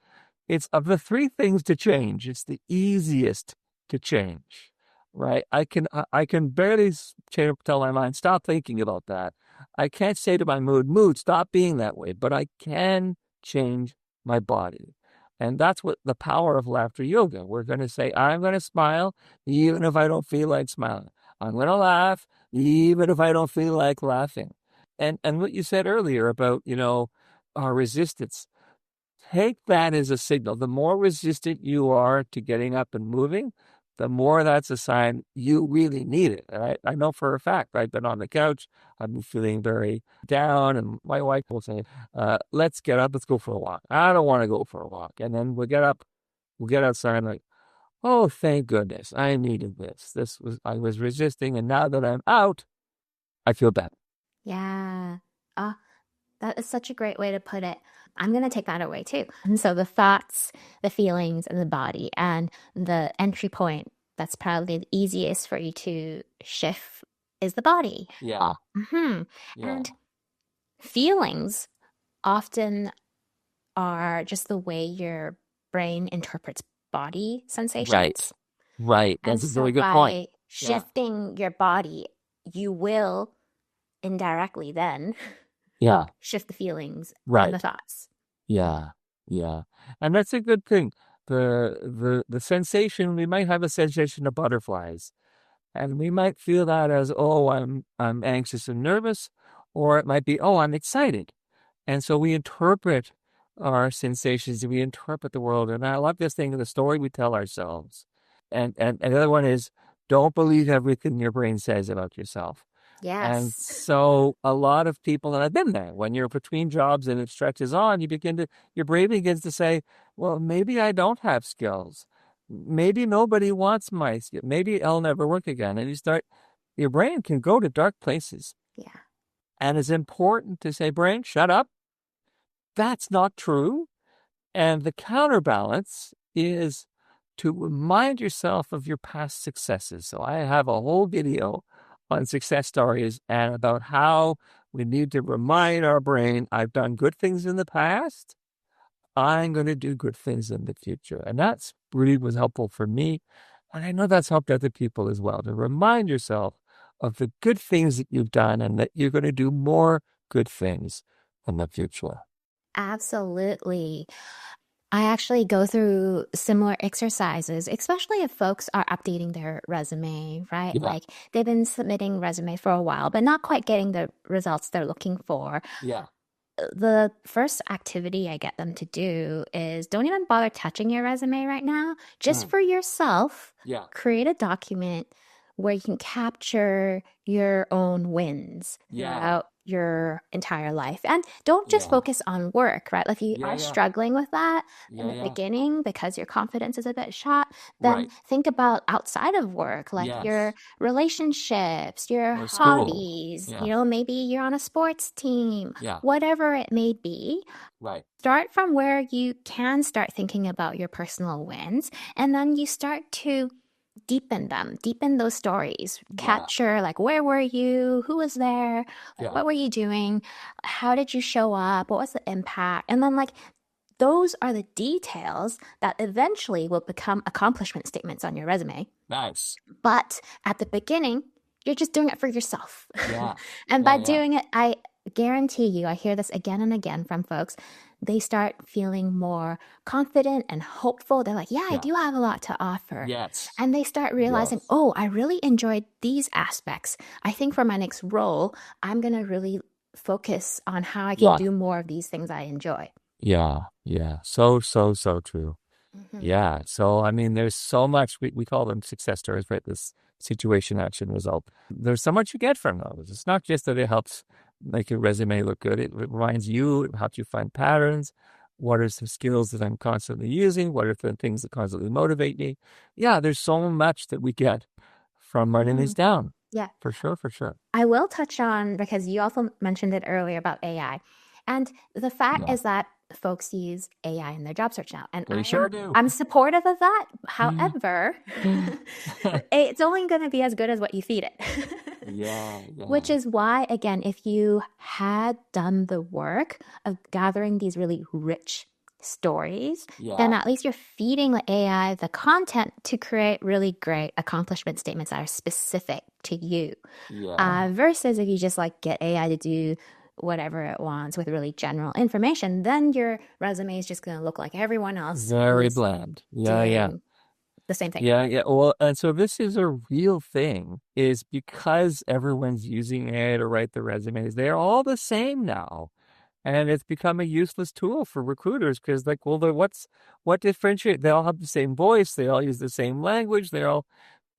it's of the three things to change, it's the easiest to change, right? I can barely tell my mind, stop thinking about that. I can't say to my mood, stop being that way, but I can change my body. And that's what the power of laughter yoga. We're going to say, I'm going to smile even if I don't feel like smiling. I'm going to laugh even if I don't feel like laughing. And what you said earlier about, our resistance, take that as a signal. The more resistant you are to getting up and moving, the more that's a sign you really need it. And I know for a fact, I've been on the couch, I've been feeling very down, and my wife will say, let's get up, let's go for a walk. I don't want to go for a walk. And then we'll get up, we'll get outside, and like, oh, thank goodness, I needed this. I was resisting, and now that I'm out, I feel better. Yeah. Ah, that is such a great way to put it. I'm going to take that away too. And so the thoughts, the feelings, and the body, and the entry point that's probably the easiest for you to shift is the body. Yeah, Hmm. yeah. And feelings often are just the way your brain interprets body Right, sensations. right. And That's a really so good point. by Yeah, shifting your body, you will indirectly then yeah. shift the feelings and the Right. thoughts. Yeah. Yeah. And that's a good thing. The sensation, we might have a sensation of butterflies. And we might feel that as, oh, I'm anxious and nervous, or it might be, oh, I'm excited. And so we interpret our sensations, we interpret the world. And I love this thing of the story we tell ourselves. And the other one is, don't believe everything your brain says about yourself. And Yes. so a lot of people, and I've been there, when you're between jobs and it stretches on, your brain begins to say, well, maybe I don't have skills. Maybe nobody wants my skill. Maybe I'll never work again. And your brain can go to dark places. Yeah. And it's important to say, brain, shut up. That's not true. And the counterbalance is to remind yourself of your past successes. So I have a whole video on success stories and about how we need to remind our brain, I've done good things in the past. I'm going to do good things in the future. And that's really was helpful for me. And I know that's helped other people as well, to remind yourself of the good things that you've done and that you're going to do more good things in the future. Absolutely. I actually go through similar exercises, especially if folks are updating their resume, right? Yeah. Like they've been submitting resume for a while, but not quite getting the results they're looking for. Yeah. The first activity I get them to do is don't even bother touching your resume right now. Just Mm. for yourself, Yeah. create a document where you can capture your own wins Yeah. throughout your entire life. And don't just Yeah. focus on work, right? Like if you Yeah. are Yeah. struggling with that in Yeah. the Yeah. beginning because your confidence is a bit shot, then Right. think about outside of work, like your Yes. relationships, your Or school. hobbies, Yeah. maybe you're on a sports team, Yeah. whatever it may be. Right. Start from where you can start thinking about your personal wins, and then you start to deepen them, deepen those stories, Yeah. capture like where were you, who was there, like Yeah. what were you doing, how did you show up, what was the impact, and then like those are the details that eventually will become accomplishment statements on your resume. Nice. But at the beginning, you're just doing it for yourself. Yeah. And Yeah. by Yeah. doing it, I guarantee you, I hear this again and again from folks, they start feeling more confident and hopeful. They're like, yeah, I Yeah. do have a lot to offer. Yes. And they start realizing, Yes. oh, I really enjoyed these aspects. I think for my next role, I'm going to really focus on how I can Yeah. do more of these things I enjoy. Yeah. Yeah. So, so, so true. Mm-hmm. Yeah. So, I mean, there's so much, we call them success stories, right? This situation, action, result. There's so much you get from those. It's not just that it helps make your resume look good. It reminds you, it helps you find patterns. What are some skills that I'm constantly using? What are the things that constantly motivate me? Yeah, there's so much that we get from writing Mm-hmm. these down. Yeah. For sure, for sure. I will touch on, because you also mentioned it earlier about AI. And the fact Yeah, is that folks use AI in their job search now. And they sure do. I'm supportive of that. However, it's only going to be as good as what you feed it. Yeah, Which yeah, is why, again, if you had done the work of gathering these really rich stories, then yeah, at least you're feeding the AI the content to create really great accomplishment statements that are specific to you. yeah. Versus if you just like get AI to do whatever it wants with really general information, then your resume is just going to look like everyone else Very who's bland. Yeah, yeah. doing the same thing. Yeah, yeah. Well, and so this is a real thing, is because everyone's using AI to write the resumes, they're all the same now. And it's become a useless tool for recruiters because, like, well, what differentiate? They all have the same voice, they all use the same language, they're all,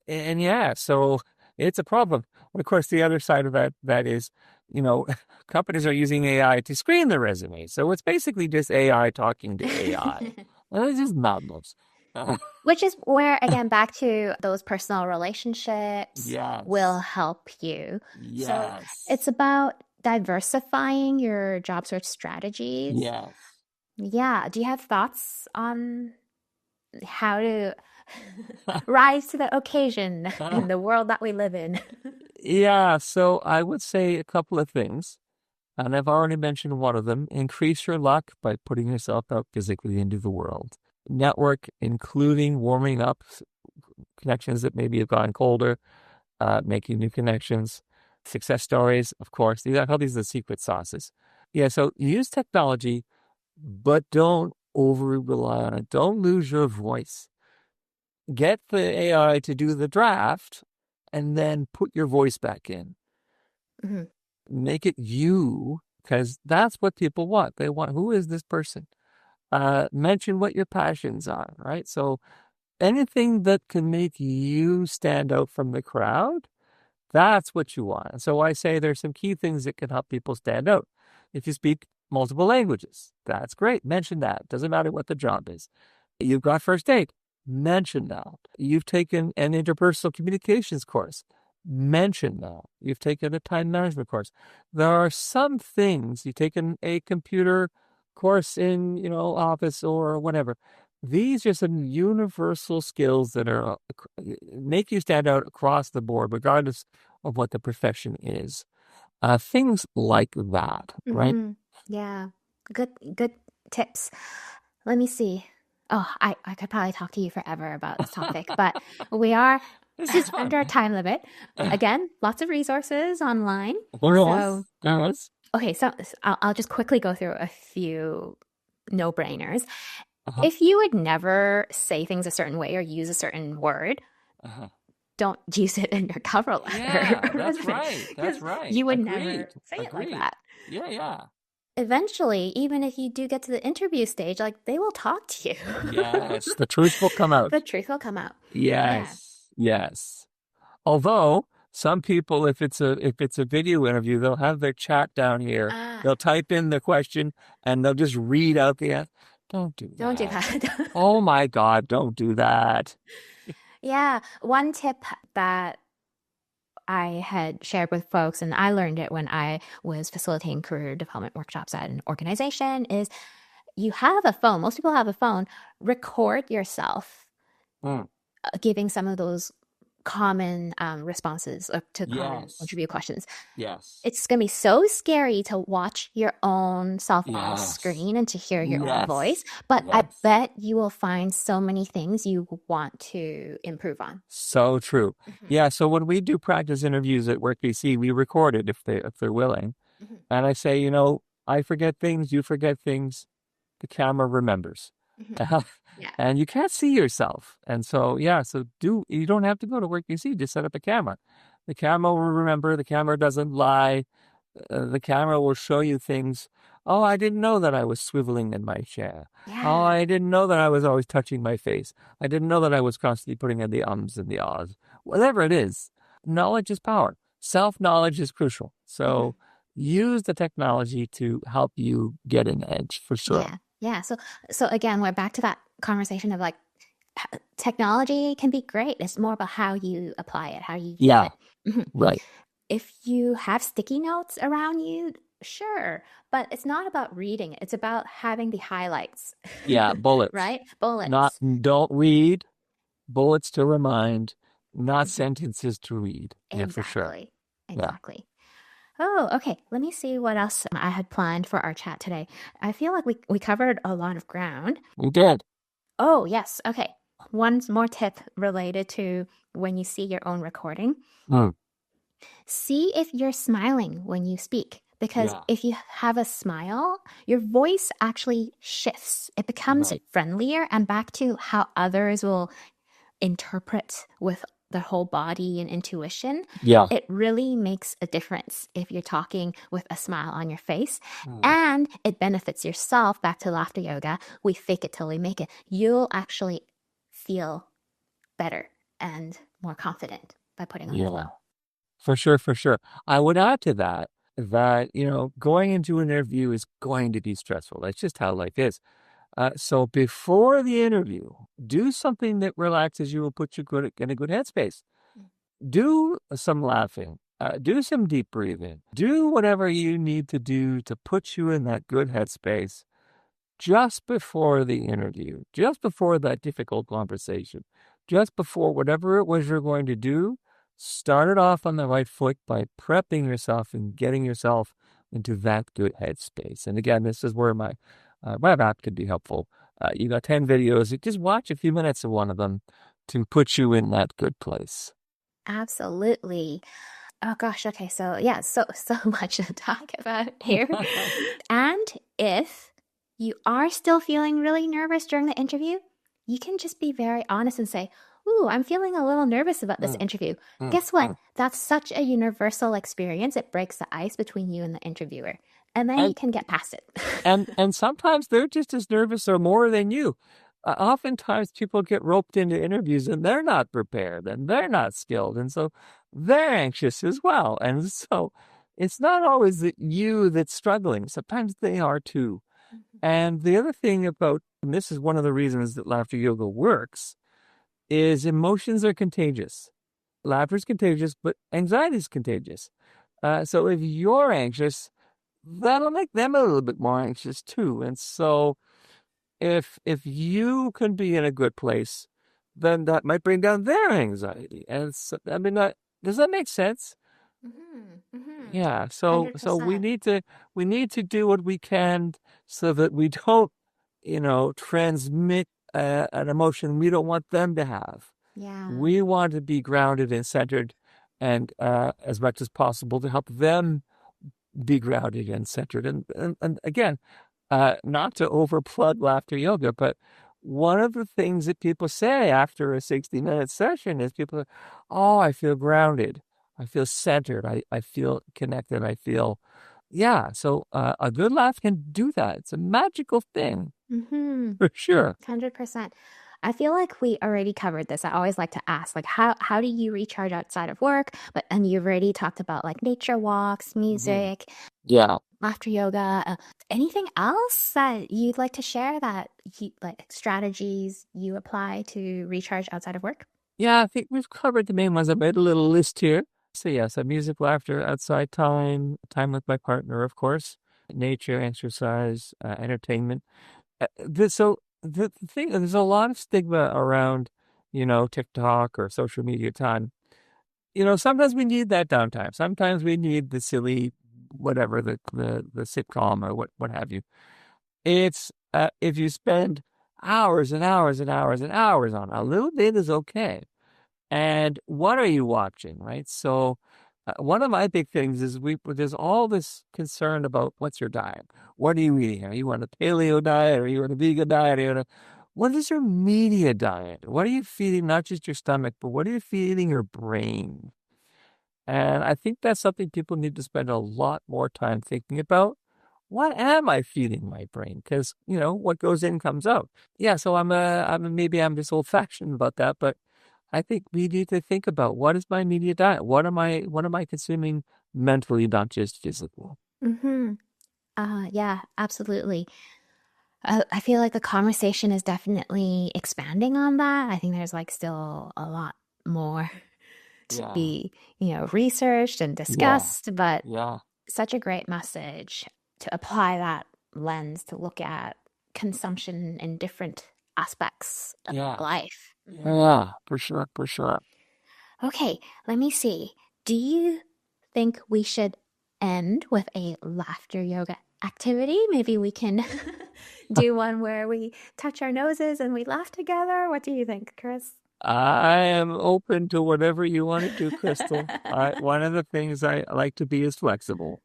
and yeah, so it's a problem. And of course, the other side of that is, you know, companies are using AI to screen the resume. So it's basically just AI talking to AI. And it's just madness. Which is where, again, back to those personal relationships will Yes. help you. So it's Yes. about diversifying your job search strategies. Yes. Yeah. Do you have thoughts on how to rise to the occasion in the world that we live in? Yeah, so I would say a couple of things, and I've already mentioned one of them. Increase your luck by putting yourself out physically into the world. Network, including warming up connections that maybe have gone colder, making new connections, success stories, of course. I call these the secret sauces. Yeah, so use technology, but don't over rely on it. Don't lose your voice. Get the AI to do the draft and then put your voice back in. Mhm. Make it you, because that's what people want. They want, who is this person? Mention what your passions are, right? So anything that can make you stand out from the crowd, that's what you want. So I say there's some key things that can help people stand out. If you speak multiple languages, that's great. Mention that. Doesn't matter what the job is. You've got first aid. Mention that. You've taken an interpersonal communications course. Mention that. You've taken a time management course. There are some things, you've taken a computer course in, office or whatever. These are some universal skills that are make you stand out across the board, regardless of what the profession is. Things like that, right? Mm-hmm. Yeah. Good tips. Let me see. Oh, I could probably talk to you forever about this topic, but we are This is fun. under our time limit. Again, lots of resources online. There So, was. There was. okay, so I'll just quickly go through a few no-brainers. Uh-huh. If you would never say things a certain way or use a certain word, Uh-huh. don't use it in your cover letter Yeah, or that's resume right. That's because right. you would Agreed. never say it like Agreed. that. Yeah, yeah. Eventually, even if you do get to the interview stage, like they will talk to you. Yes, the truth will come out. The truth will come out. Yeah. Yes. Yes. Although some people, if it's a video interview, they'll have their chat down here. Ah, They'll type in the question and they'll just read out the answer. Don't do don't do that. that. Oh my God, don't do that. Yeah. One tip that I had shared with folks, and I learned it when I was facilitating career development workshops at an organization, is you have a phone. Most people have a phone. Record yourself Mm. giving some of those common responses to common Yes. interview questions. Yes. It's going to be so scary to watch your own self on Yes. screen and to hear your own voice, Yes. but I Yes. bet you will find so many things you want to improve on. So true. Hmm. Yeah. So when we do practice interviews at Work BC, we record it if they're willing. Hmm. And I say, I forget things, you forget things, the camera remembers. Hmm. Yeah. And you can't see yourself. And so, yeah, you don't have to go to Work BC, just set up a camera. The camera will remember, the camera doesn't lie. The camera will show you things. Oh, I didn't know that I was swiveling in my chair. Oh, Yeah. I didn't know that I was always touching my face. I didn't know that I was constantly putting in the ums and the ahs. Whatever it is, knowledge is power. Self-knowledge is crucial. Hmm. So use the technology to help you get an edge for sure. Yeah. Yeah. So again, we're back to that conversation of like technology can be great. It's more about how you apply it, how you use Yeah, it. Mhm. right. If you have sticky notes around you, sure, but it's not about reading it. It's about having the highlights, Yeah, bullets. right? Not Bullets. don't read, bullets to remind, not Mhm. sentences to read. Yeah, for sure. Exactly. Yeah, Exactly. Oh, okay. Let me see what else I had planned for our chat today. I feel like we covered a lot of ground. we did. Oh, yes. Okay. One more tip related to when you see your own recording. Mm, See if you're smiling when you speak. Because yeah, if you have a smile, your voice actually shifts. It becomes right. friendlier and back to how others will interpret with their whole body and intuition. Yeah. It really makes a difference if you're talking with a smile on your face. Mm, And it benefits yourself. Back to laughter yoga. We fake it till we make it. You'll actually feel better and more confident by putting on a yeah, smile. for sure, for sure. I would add to that, going into an interview is going to be stressful. That's just how life is. So before the interview, do something that relaxes you and puts you in a good headspace. Do some laughing. Do some deep breathing. Do whatever you need to do to put you in that good headspace just before the interview, just before that difficult conversation, just before whatever it was you're going to do. Start it off on the right foot by prepping yourself and getting yourself into that good headspace. And again, this is where my app could be helpful. You got 10 videos. You just watch a few minutes of one of them to put you in that good place. Absolutely. Oh gosh, okay. So yeah, so much to talk about here. And if you are still feeling really nervous during the interview, you can just be very honest and say, "Ooh, I'm feeling a little nervous about this Mm, interview." mm, Guess what? mm. That's such a universal experience. It breaks the ice between you and the interviewer. And then you And can get past it. and sometimes they're just as nervous or more than you. Oftentimes people get roped into interviews and they're not prepared and they're not skilled, and so they're anxious as well. And so it's not always you that's struggling. Sometimes they are too. And the other thing and this is one of the reasons that laughter yoga works, is emotions are contagious. Laughter is contagious, but anxiety is contagious. So if you're anxious, that'll make them a little bit more anxious too. And so if you can be in a good place, then that might bring down their anxiety. And so, I mean, does that make sense? Mm-hmm, mm-hmm. Yeah. So we 100%. need to do what we can so that we don't, transmit an emotion we don't want them to have. Yeah. We want to be grounded and centered, and as much as possible to help them be grounded and centered. And again, not to overplug laughter yoga, but one of the things that people say after a 60-minute session is oh, I feel grounded. I feel centered. I feel connected. Yeah. So a good laugh can do that. It's a magical thing Mm-hmm. for sure. 100%. I feel like we already covered this. I always like to ask, like, how do you recharge outside of work? But and you've already talked about like nature walks, Mhm. music, Yeah. laughter yoga. Anything else that you'd like to share that like strategies you apply to recharge outside of work? Yeah, I think we've covered the main ones. I made a little list here. So yes, music, laughter, outside time with my partner, of course, nature, exercise, entertainment. The thing, there's a lot of stigma around, TikTok or social media time. sometimes we need that downtime. Sometimes we need the silly, whatever, the sitcom or what have you. It's if you spend hours and hours and hours and hours on a little bit is okay. And what are you watching, right? So, one of my big things is there's all this concern about what's your diet. What are you eating? Are you on a paleo diet? Are you on a vegan diet? What is your media diet? What are you feeding not just your stomach, but what are you feeding your brain? And I think that's something people need to spend a lot more time thinking about. What am I feeding my brain? Because, what goes in comes out. Yeah, so maybe I'm just old fashioned about that, but I think we need to think about what is my media diet? What am I consuming mentally, not just physically? Mm-hmm. Yeah, absolutely. I feel like the conversation is definitely expanding on that. I think there's like still a lot more to Yeah, be, researched and yeah, discussed, but yeah, such a great message to apply that lens to look at consumption in different aspects of yeah, life. Mhm. yeah, for sure, for sure. Okay, let me see. Do you think we should end with a laughter yoga activity? Maybe we can do one where we touch our noses and we laugh together. What do you think, Chris? I am open to whatever you want to do, Crystal. One of the things I like to be is flexible.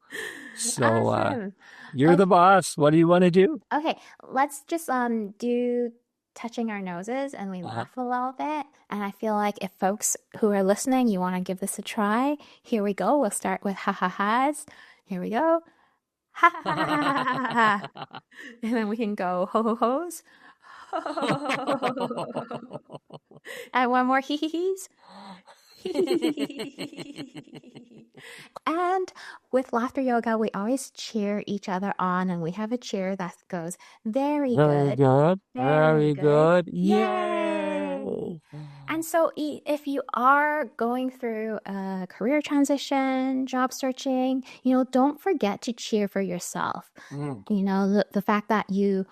So, Awesome. you're the Okay, boss. What do you want to do? okay, let's just do touching our noses and we Uh, laugh a little bit. And I feel like if folks who are listening, you want to give this a try, here we go. We'll start with ha ha ha's. Here we go. Ha ha ha ha ha ha ha ha. And then we can go ho ho ho's. And one more hee hee hees. And with laughter yoga, we always cheer each other on, and we have a cheer that goes very Very good, good. very Very good. good. Yay! Yay! And so, if you are going through a career transition, job searching, don't forget to cheer for yourself. Mm, The fact that you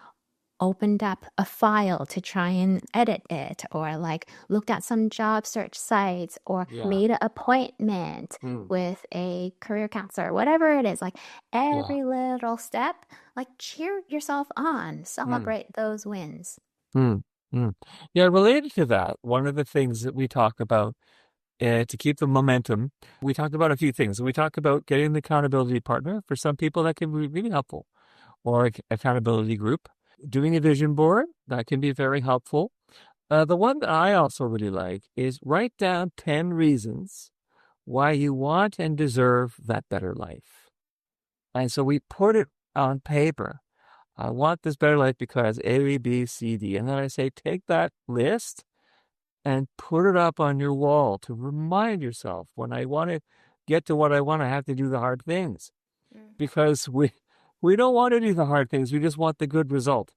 opened up a file to try and edit it, or like looked at some job search sites, or yeah. made an appointment Mm, with a career counselor, whatever it is, like yeah. every little step, like cheer yourself on, Mm, celebrate those wins. mm, mm. Yeah, related to that, one of the things that we talk about to keep the momentum, we talked about a few things. We talked about getting the accountability partner. For some people, that can be really helpful, or accountability group. Doing a vision board, that can be very helpful. The one that I also really like is write down 10 reasons why you want and deserve that better life. And so we put it on paper. I want this better life because A, B, C, D. And then I say, take that list and put it up on your wall to remind yourself when I want to get to what I want, I have to do the hard things because we don't want to do the hard things. We just want the good result.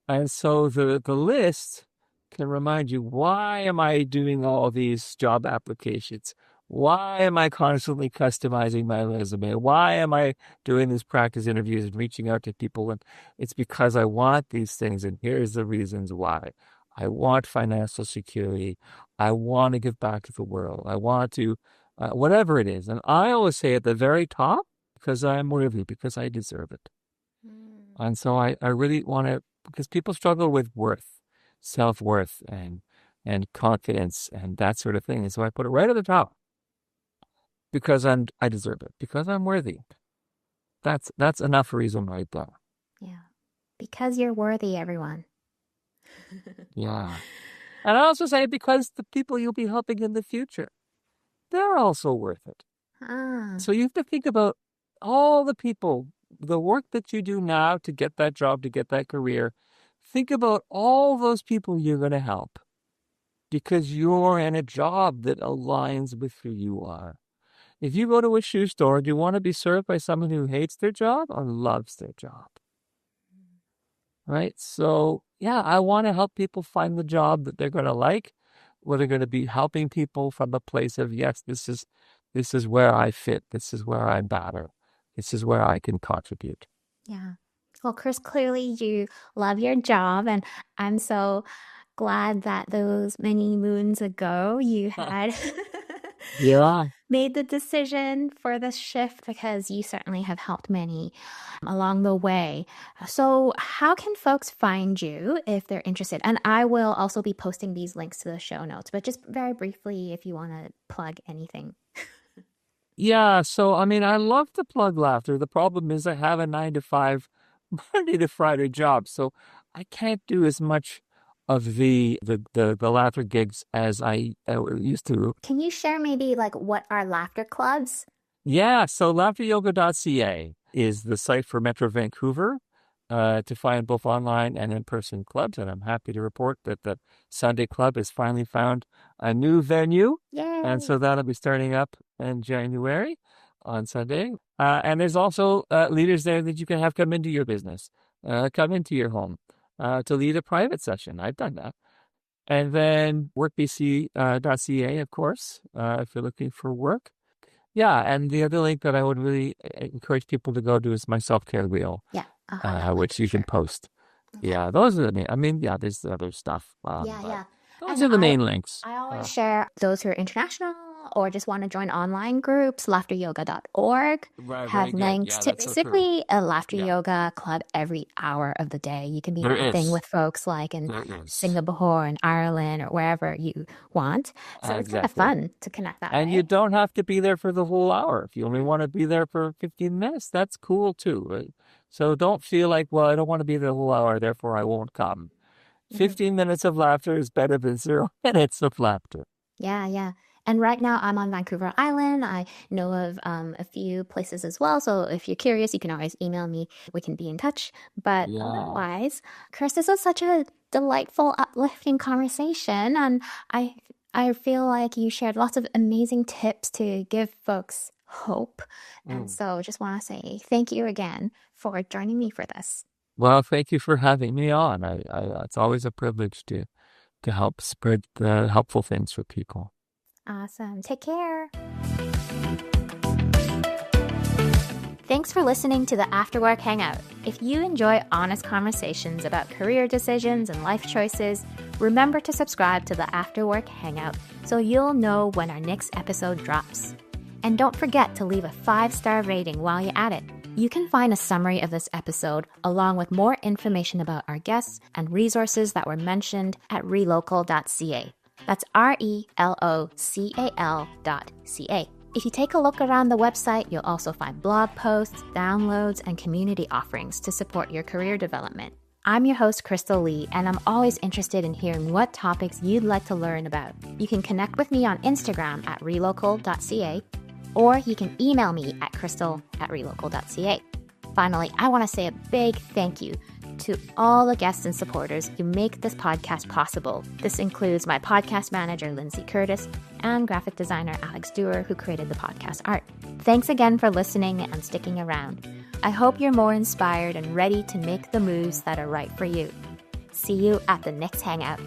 And so the list can remind you, why am I doing all these job applications? Why am I constantly customizing my resume? Why am I doing these practice interviews and reaching out to people? And it's because I want these things. And here's the reasons why. I want financial security. I want to give back to the world. I want to, whatever it is. And I always say at the very top, because I'm worthy, because I deserve it. Mm. And so I really want to, because people struggle with worth, self-worth and confidence and that sort of thing. And so I put it right at the top because I deserve it, because I'm worthy. That's enough reason right there. Yeah, because you're worthy, everyone. Yeah. And I also say because the people you'll be helping in the future, they're also worth it. Ah, So you have to think about all the people, the work that you do now to get that job, to get that career. Think about all those people you're going to help because you're in a job that aligns with who you are. If you go to a shoe store, do you want to be served by someone who hates their job or loves their job? Right? So, yeah, I want to help people find the job that they're going to like, where they're going to be helping people from a place of, yes, this is where I fit. This is where I matter. This is where I can contribute. yeah. Well, Chris, clearly you love your job, and I'm so glad that those many moons ago you had Yeah. made the decision for this shift because you certainly have helped many along the way. So, how can folks find you if they're interested? And I will also be posting these links to the show notes, but just very briefly, if you want to plug anything. Yeah, so I mean, I love to plug laughter. The problem is I have a 9 to 5 Monday to Friday job, so I can't do as much of the laughter gigs as I used to. Can you share maybe like what are laughter clubs? Yeah, so laughteryoga.ca is the site for Metro Vancouver to find both online and in-person clubs, and I'm happy to report that the Sunday Club has finally found a new venue, and Yay! so that'll be starting up in January on Sunday. And there's also leaders there that you can have come into your business, come into your home to lead a private session. I've done that. And then workbc.ca, of course, if you're looking for work. Yeah, and the other link that I would really encourage people to go to is my self-care wheel, Yeah, I'll have that link which for you can sure. post. Okay. Yeah, those are the main. I mean, yeah, there's other stuff, Yeah, but yeah. those And are the main links. I always share those who are international or just want to join online groups, laughteryoga.org Right, very have good. links Yeah, to that's so true. basically a laughter Yeah, yoga club every hour of the day. You can be there laughing is. with folks like in There is. Singapore and Ireland or wherever you want. So it's kind of Exactly. fun to connect that And you way. don't have to be there for the whole hour. If you only want to be there for 15 minutes, that's cool too. So don't feel like, well, I don't want to be there the whole hour, therefore I won't come. Mhm. 15 minutes of laughter is better than 0 minutes of laughter. Yeah, yeah. And right now I'm on Vancouver Island. I know of a few places as well. So if you're curious, you can always email me. We can be in touch. But Yeah. otherwise, Chris, this was such a delightful, uplifting conversation. And I feel like you shared lots of amazing tips to give folks hope. And Mm. so just want to say thank you again for joining me for this. Well, thank you for having me on. It's always a privilege to help spread the helpful things for people. Awesome. Take care. Thanks for listening to the After Work Hangout. If you enjoy honest conversations about career decisions and life choices, remember to subscribe to the After Work Hangout so you'll know when our next episode drops. And don't forget to leave a 5-star rating while you're at it. You can find a summary of this episode along with more information about our guests and resources that were mentioned at relocal.ca. That's RELOCAL.ca. If you take a look around the website, you'll also find blog posts, downloads, and community offerings to support your career development. I'm your host, Crystal Lee, and I'm always interested in hearing what topics you'd like to learn about. You can connect with me on Instagram at relocal.ca, or you can email me at crystal@relocal.ca. Finally, I want to say a big thank you to all the guests and supporters who make this podcast possible. This includes my podcast manager, Lindsay Curtis, and graphic designer, Alex Dewar, who created the podcast art. Thanks again for listening and sticking around. I hope you're more inspired and ready to make the moves that are right for you. See you at the next Hangout.